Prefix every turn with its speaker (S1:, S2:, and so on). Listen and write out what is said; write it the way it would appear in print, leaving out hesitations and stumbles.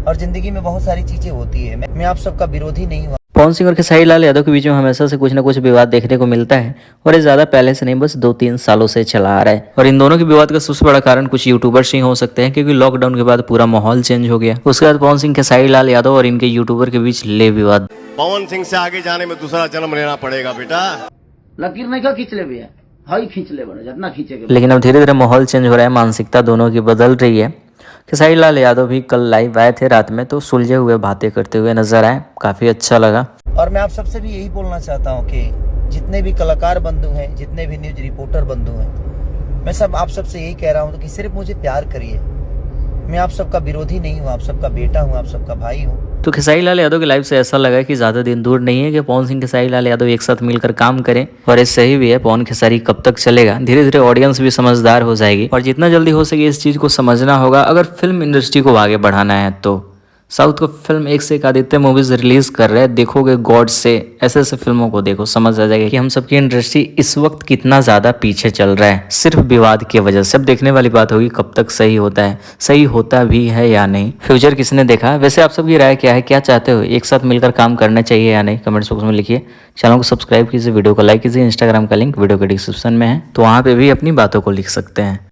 S1: और जिंदगी में बहुत सारी चीजें होती है। मैं आप सबका विरोधी नहीं हूँ।
S2: पवन सिंह और खेसारी लाल यादव के बीच में हमेशा से कुछ ना कुछ विवाद देखने को मिलता है और ये ज्यादा पहले से नहीं, बस 2-3 सालों से चला आ रहा है। और इन दोनों के विवाद का सबसे बड़ा कारण कुछ यूट्यूबर्स ही हो सकते हैं, क्योंकि लॉकडाउन के बाद पूरा माहौल चेंज हो गया। उसके बाद पवन सिंह, खेसारी लाल यादव और इनके यूट्यूबर के बीच ले विवाद।
S3: पवन सिंह से आगे जाने में दूसरा जन्म लेना पड़ेगा बेटा।
S4: लकीर नहीं का खींच ले भैया, हाई खींच ले बड़े जितना खींचेगा।
S2: लेकिन अब धीरे धीरे माहौल चेंज हो रहा है, मानसिकता दोनों की बदल रही है। खेसारी लाल यादव भी कल लाइव आए थे रात में, तो सुलझे हुए बातें करते हुए नजर आए, काफी अच्छा लगा।
S1: और मैं आप सबसे भी यही बोलना चाहता हूँ कि जितने भी कलाकार बंधु हैं, जितने भी न्यूज रिपोर्टर बंधु हैं, मैं सब आप सबसे यही कह रहा हूँ कि सिर्फ मुझे प्यार करिए। मैं आप सबका विरोधी नहीं हूँ, आप सबका बेटा हूँ, आप सबका भाई हूँ।
S2: तो खेसारी लाल यादव के लाइव से ऐसा लगा कि ज़्यादा दिन दूर नहीं है कि पवन सिंह खेसारी लाल यादव एक साथ मिलकर काम करें। और ये सही भी है, पवन खेसारी कब तक चलेगा, धीरे धीरे ऑडियंस भी समझदार हो जाएगी और जितना जल्दी हो सके इस चीज़ को समझना होगा अगर फिल्म इंडस्ट्री को आगे बढ़ाना है। तो साउथ का फिल्म एक से एक आदित्य मूवीज रिलीज कर रहे हैं, देखोगे गॉड से ऐसे ऐसे फिल्मों को देखो, समझ आ जाएगा कि हम सबकी इंडस्ट्री इस वक्त कितना ज़्यादा पीछे चल रहा है सिर्फ विवाद की वजह से। अब देखने वाली बात होगी कब तक सही होता है, सही होता भी है या नहीं, फ्यूचर किसने देखा। वैसे आप सबकी राय क्या है, क्या चाहते हो, एक साथ मिलकर काम करना चाहिए या नहीं, कमेंट्स बॉक्स में लिखिए। चैनल को सब्सक्राइब कीजिए, वीडियो को लाइक कीजिए। इंस्टाग्राम का लिंक वीडियो के डिस्क्रिप्शन में है, तो वहाँ पे भी अपनी बातों को लिख सकते हैं।